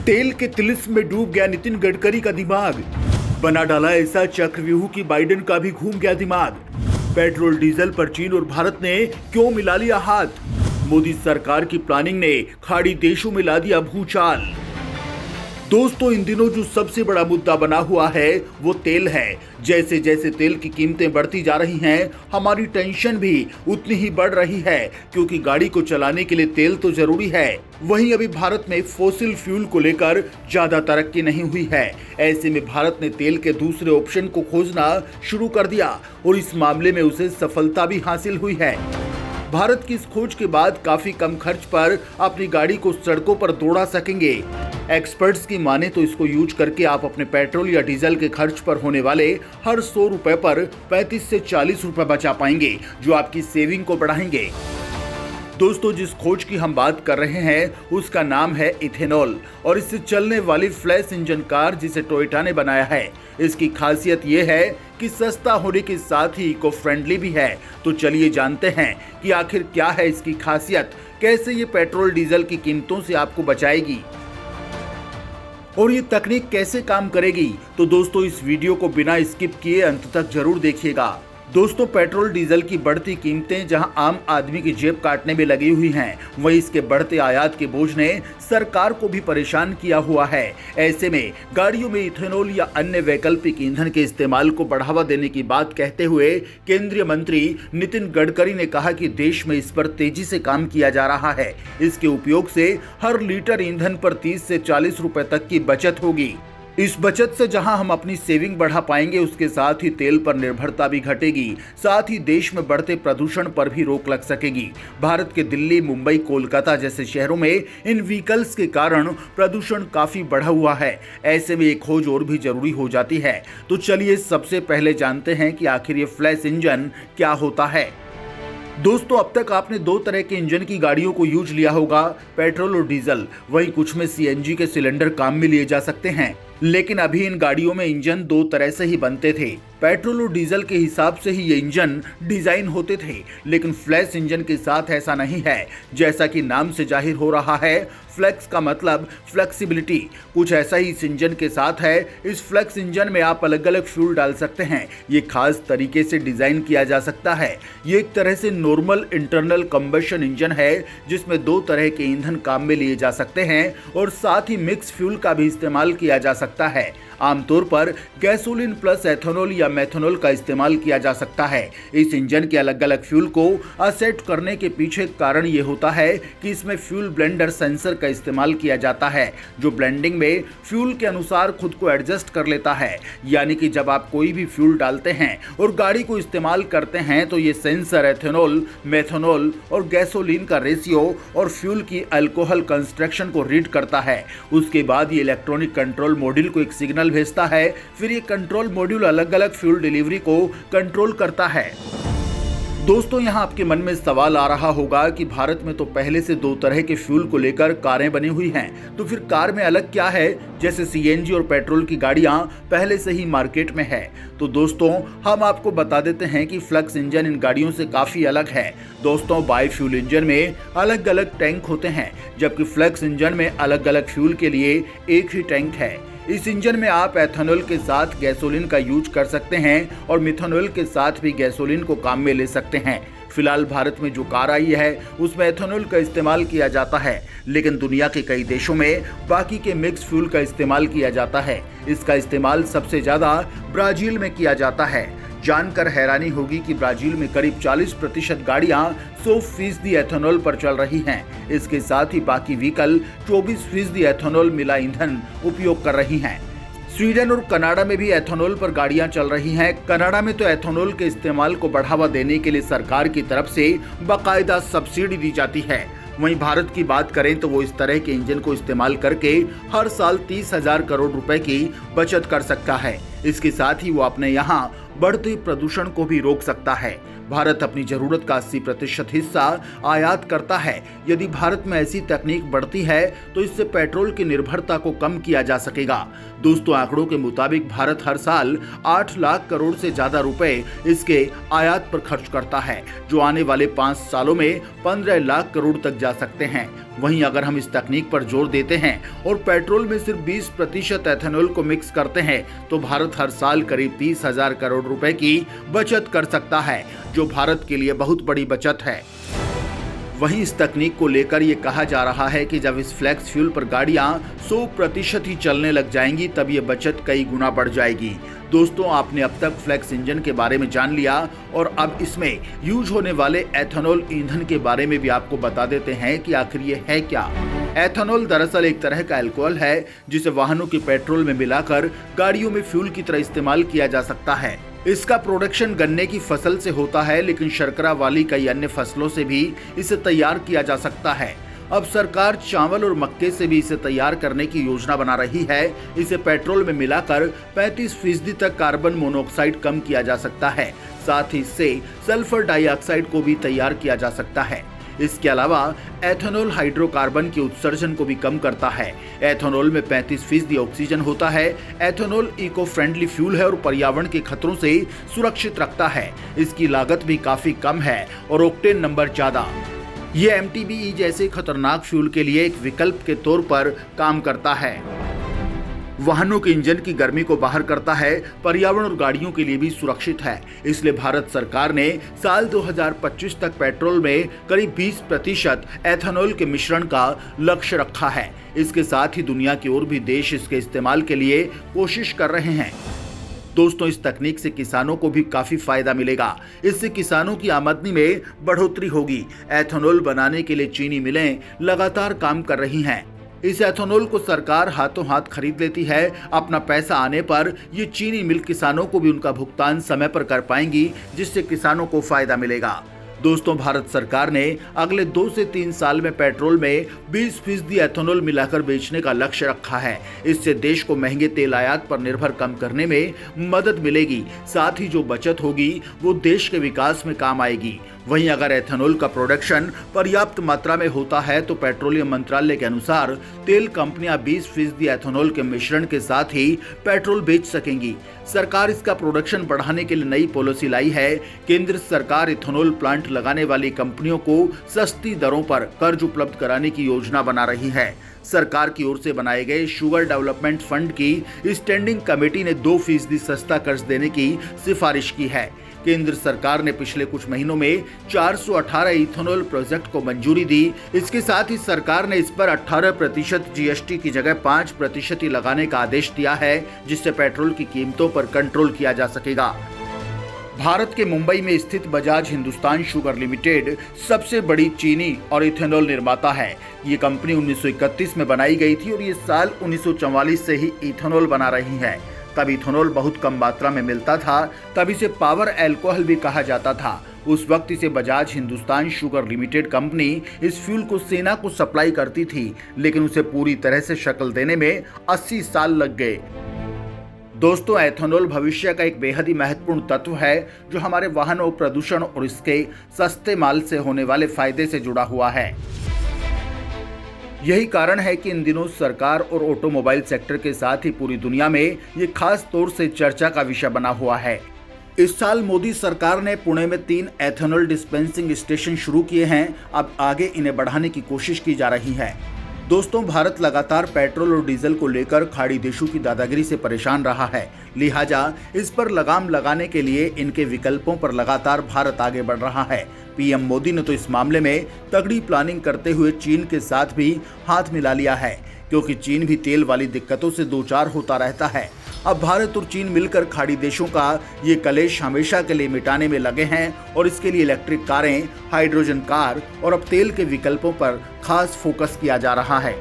तेल के तिलिस्म में डूब गया नितिन गडकरी का दिमाग। बना डाला ऐसा चक्रव्यूह कि बाइडेन का भी घूम गया दिमाग। पेट्रोल डीजल पर चीन और भारत ने क्यों मिला लिया हाथ? मोदी सरकार की प्लानिंग ने खाड़ी देशों में ला दिया भूचाल। दोस्तों, इन दिनों जो सबसे बड़ा मुद्दा बना हुआ है वो तेल है। जैसे जैसे तेल की कीमतें बढ़ती जा रही हैं, हमारी टेंशन भी उतनी ही बढ़ रही है, क्योंकि गाड़ी को चलाने के लिए तेल तो जरूरी है। वहीं अभी भारत में फॉसिल फ्यूल को लेकर ज्यादा तरक्की नहीं हुई है। ऐसे में भारत ने तेल के दूसरे ऑप्शन को खोजना शुरू कर दिया और इस मामले में उसे सफलता भी हासिल हुई है। भारत की इस खोज के बाद काफी कम खर्च पर अपनी गाड़ी को सड़कों पर दौड़ा सकेंगे। एक्सपर्ट्स की माने तो इसको यूज करके आप अपने पेट्रोल या डीजल के खर्च पर होने वाले हर 100 रुपए पर 35 से 40 रुपए बचा पाएंगे, जो आपकी सेविंग को बढ़ाएंगे। दोस्तों, जिस खोज की हम बात कर रहे हैं उसका नाम है इथेनॉल और इससे चलने वाली फ्लैश इंजन कार जिसे टोयोटा ने बनाया है। इसकी खासियत ये है कि सस्ता होने के साथ ही इको फ्रेंडली भी है। तो चलिए जानते हैं कि आखिर क्या है इसकी खासियत, कैसे ये पेट्रोल डीजल की कीमतों से आपको बचाएगी और ये तकनीक कैसे काम करेगी। तो दोस्तों, इस वीडियो को बिना स्किप किए अंत तक जरूर देखिएगा। दोस्तों, पेट्रोल डीजल की बढ़ती कीमतें जहां आम आदमी की जेब काटने में लगी हुई हैं, वहीं इसके बढ़ते आयात के बोझ ने सरकार को भी परेशान किया हुआ है। ऐसे में गाड़ियों में इथेनॉल या अन्य वैकल्पिक ईंधन के इस्तेमाल को बढ़ावा देने की बात कहते हुए केंद्रीय मंत्री नितिन गडकरी ने कहा कि देश में इस पर तेजी से काम किया जा रहा है। इसके उपयोग से हर लीटर ईंधन पर 30 से 40 रुपए तक की बचत होगी। इस बचत से जहां हम अपनी सेविंग बढ़ा पाएंगे, उसके साथ ही तेल पर निर्भरता भी घटेगी। साथ ही देश में बढ़ते प्रदूषण पर भी रोक लग सकेगी। भारत के दिल्ली, मुंबई, कोलकाता जैसे शहरों में इन व्हीकल्स के कारण प्रदूषण काफी बढ़ा हुआ है। ऐसे में एक खोज और भी जरूरी हो जाती है। तो चलिए सबसे पहले जानते हैं कि आखिर ये फ्लैश इंजन क्या होता है। दोस्तों, अब तक आपने दो तरह के इंजन की गाड़ियों को यूज लिया होगा, पेट्रोल और डीजल। वहीं कुछ में सीएनजी के सिलेंडर काम में लिए जा सकते हैं, लेकिन अभी इन गाड़ियों में इंजन दो तरह से ही बनते थे। पेट्रोल और डीजल के हिसाब से ही ये इंजन डिजाइन होते थे, लेकिन फ्लैश इंजन के साथ ऐसा नहीं है। जैसा कि नाम से जाहिर हो रहा है, फ्लेक्स का मतलब फ्लेक्सिबिलिटी। कुछ ऐसा ही इस इंजन के साथ है। इस फ्लेक्स इंजन में आप अलग अलग फ्यूल डाल सकते हैं। ये खास तरीके से डिजाइन किया जा सकता है। ये एक तरह से नॉर्मल इंटरनल कंबशन इंजन है, जिसमें दो तरह के ईंधन काम में लिए जा सकते हैं और साथ ही मिक्स फ्यूल का भी इस्तेमाल किया जा सकता है। आमतौर पर गैसोलीन प्लस एथेनॉल या मेथनॉल का इस्तेमाल किया जा सकता है। इस इंजन के अलग अलग फ्यूल को असेट करने के पीछे कारण ये होता है कि इसमें फ्यूल ब्लेंडर सेंसर का इस्तेमाल किया जाता है, जो ब्लेंडिंग में फ्यूल के अनुसार खुद को एडजस्ट कर लेता है। यानी कि जब आप कोई भी फ्यूल डालते हैं और गाड़ी को इस्तेमाल करते हैं, तो ये सेंसर एथेनॉल, मेथनॉल और गैसोलीन का रेशियो और फ्यूल की अल्कोहल कंस्ट्रक्शन को रीड करता है। उसके बाद ये इलेक्ट्रॉनिक कंट्रोल मॉड्यूल को एक सिग्नल भेजता है। फिर ये कंट्रोल मॉड्यूल अलग अलग फ्यूल डिलीवरी को कंट्रोल करता है। दोस्तों, यहाँ आपके मन में सवाल आ रहा होगा कि भारत में तो पहले से दो तरह के फ्यूल को लेकर कारें बनी हुई हैं, तो फिर कार में अलग क्या है, जैसे सीएनजी और पेट्रोल की गाड़ियां पहले से ही मार्केट में है। तो दोस्तों, हम आपको बता देते हैं कि फ्लक्स इंजन इन गाड़ियों से काफी अलग है। दोस्तों, बाई फ्यूल इंजन में अलग अलग टैंक होते हैं, जबकि फ्लक्स इंजन में अलग अलग फ्यूल के लिए एक ही टैंक है। इस इंजन में आप एथेनॉल के साथ गैसोलीन का यूज कर सकते हैं और मिथेनॉल के साथ भी गैसोलीन को काम में ले सकते हैं। फिलहाल भारत में जो कार आई है उसमें एथेनॉल का इस्तेमाल किया जाता है, लेकिन दुनिया के कई देशों में बाकी के मिक्स फ्यूल का इस्तेमाल किया जाता है। इसका इस्तेमाल सबसे ज्यादा ब्राजील में किया जाता है। जानकर हैरानी होगी कि ब्राजील में करीब 40% गाड़ियां 100% एथेनॉल पर चल रही हैं। इसके साथ ही बाकी व्हीकल 24% एथेनॉल मिला ईंधन उपयोग कर रही हैं। स्वीडन और कनाडा में भी एथेनॉल पर गाड़ियां चल रही हैं। कनाडा में तो एथेनॉल के इस्तेमाल को बढ़ावा देने के लिए सरकार की तरफ से बाकायदा सब्सिडी दी जाती है। वहीं भारत की बात करें तो वो इस तरह के इंजन को इस्तेमाल करके हर साल 30,000 करोड़ रुपए की बचत कर सकता है। इसके साथ ही वो अपने यहाँ बढ़ते प्रदूषण को भी रोक सकता है। भारत अपनी जरूरत का 80% हिस्सा आयात करता है। यदि भारत में ऐसी तकनीक बढ़ती है तो इससे पेट्रोल की निर्भरता को कम किया जा सकेगा। दोस्तों, आंकड़ों के मुताबिक भारत हर साल 8 लाख करोड़ से ज्यादा रुपए इसके आयात पर खर्च करता है, जो आने वाले 5 सालों में 15 लाख करोड़ तक जा सकते हैं। वहीं अगर हम इस तकनीक पर जोर देते हैं और पेट्रोल में सिर्फ 20% एथेनॉल को मिक्स करते हैं तो भारत हर साल करीब 30,000 करोड़ रुपए की बचत कर सकता है, जो भारत के लिए बहुत बड़ी बचत है। वहीं इस तकनीक को लेकर ये कहा जा रहा है कि जब इस फ्लेक्स फ्यूल पर गाड़ियां 100% ही चलने लग जाएंगी तब ये बचत कई गुना बढ़ जाएगी। दोस्तों, आपने अब तक फ्लेक्स इंजन के बारे में जान लिया और अब इसमें यूज होने वाले एथेनॉल ईंधन के बारे में भी आपको बता देते हैं कि आखिर ये है क्या। एथेनॉल दरअसल एक तरह का अल्कोहल है जिसे वाहनों के पेट्रोल में मिलाकर गाड़ियों में फ्यूल की तरह इस्तेमाल किया जा सकता है। इसका प्रोडक्शन गन्ने की फसल से होता है, लेकिन शर्करा वाली कई अन्य फसलों से भी इसे तैयार किया जा सकता है। अब सरकार चावल और मक्के से भी इसे तैयार करने की योजना बना रही है। इसे पेट्रोल में मिलाकर 35% तक कार्बन मोनोऑक्साइड कम किया जा सकता है। साथ ही इससे सल्फर डाइऑक्साइड को भी तैयार किया जा सकता है। इसके अलावा एथेनॉल हाइड्रोकार्बन के उत्सर्जन को भी कम करता है। एथेनॉल में 35% ऑक्सीजन होता है। एथेनॉल इको फ्रेंडली फ्यूल है और पर्यावरण के खतरों से सुरक्षित रखता है। इसकी लागत भी काफी कम है और ऑक्टेन नंबर ज्यादा। ये एमटीबीई जैसे खतरनाक फ्यूल के लिए एक विकल्प के तौर पर काम करता है। वाहनों के इंजन की गर्मी को बाहर करता है, पर्यावरण और गाड़ियों के लिए भी सुरक्षित है। इसलिए भारत सरकार ने साल 2025 तक पेट्रोल में करीब 20% एथेनॉल के मिश्रण का लक्ष्य रखा है। इसके साथ ही दुनिया के और भी देश इसके इस्तेमाल के लिए कोशिश कर रहे हैं। दोस्तों, इस तकनीक से किसानों को भी काफी फायदा मिलेगा। इससे किसानों की आमदनी में बढ़ोतरी होगी। एथेनॉल बनाने के लिए चीनी मिलें लगातार काम कर रही हैं। इस एथेनॉल को सरकार हाथों हाथ खरीद लेती है। अपना पैसा आने पर ये चीनी मिल किसानों को भी उनका भुगतान समय पर कर पाएंगी, जिससे किसानों को फायदा मिलेगा। दोस्तों, भारत सरकार ने अगले 2 से 3 साल में पेट्रोल में 20% एथेनॉल मिलाकर बेचने का लक्ष्य रखा है। इससे देश को महंगे तेल आयात पर निर्भर कम करने में मदद मिलेगी। साथ ही जो बचत होगी वो देश के विकास में काम आएगी। वहीं अगर एथेनॉल का प्रोडक्शन पर्याप्त मात्रा में होता है तो पेट्रोलियम मंत्रालय के अनुसार तेल कंपनियां 20% एथेनॉल के मिश्रण के साथ ही पेट्रोल बेच सकेंगी। सरकार इसका प्रोडक्शन बढ़ाने के लिए नई पॉलिसी लाई है। केंद्र सरकार एथेनॉल प्लांट लगाने वाली कंपनियों को सस्ती दरों पर कर्ज उपलब्ध कराने की योजना बना रही है। सरकार की ओर से बनाए गए शुगर डेवलपमेंट फंड की स्टैंडिंग कमेटी ने 2% सस्ता कर्ज देने की सिफारिश की है। केंद्र सरकार ने पिछले कुछ महीनों में 418 इथेनॉल प्रोजेक्ट को मंजूरी दी। इसके साथ ही सरकार ने इस पर 18% जीएसटी की जगह 5% ही लगाने का आदेश दिया है, जिससे पेट्रोल की कीमतों पर कंट्रोल किया जा सकेगा। भारत के मुंबई में स्थित बजाज हिंदुस्तान शुगर लिमिटेड सबसे बड़ी चीनी और इथेनॉल निर्माता है। ये कंपनी 1931 में बनाई गई थी और ये साल 1944 से ही इथेनॉल बना रही है। तब इथेनॉल बहुत कम मात्रा में मिलता था, तब इसे पावर अल्कोहल भी कहा जाता था। उस वक्त इसे Bajaj Hindustan sugar limited company इस फ्यूल को सेना को सप्लाई करती थी, लेकिन उसे पूरी तरह से शक्ल देने में 80 साल लग गए। दोस्तों, एथेनॉल भविष्य का एक बेहद ही महत्वपूर्ण तत्व है जो हमारे वाहनों, प्रदूषण और इसके सस्ते माल से होने वाले फायदे से जुड़ा हुआ है। यही कारण है कि इन दिनों सरकार और ऑटोमोबाइल सेक्टर के साथ ही पूरी दुनिया में ये खास तौर से चर्चा का विषय बना हुआ है। इस साल मोदी सरकार ने पुणे में 3 एथेनॉल डिस्पेंसिंग स्टेशन शुरू किए हैं। अब आगे इन्हें बढ़ाने की कोशिश की जा रही है। दोस्तों, भारत लगातार पेट्रोल और डीजल को लेकर खाड़ी देशों की दादागिरी से परेशान रहा है। लिहाजा इस पर लगाम लगाने के लिए इनके विकल्पों पर लगातार भारत आगे बढ़ रहा है। पीएम मोदी ने तो इस मामले में तगड़ी प्लानिंग करते हुए चीन के साथ भी हाथ मिला लिया है, क्योंकि चीन भी तेल वाली दिक्कतों से दो चार होता रहता है। अब भारत और चीन मिलकर खाड़ी देशों का ये कलेश हमेशा के लिए मिटाने में लगे हैं और इसके लिए इलेक्ट्रिक कारें, हाइड्रोजन कार और अब तेल के विकल्पों पर खास फोकस किया जा रहा है।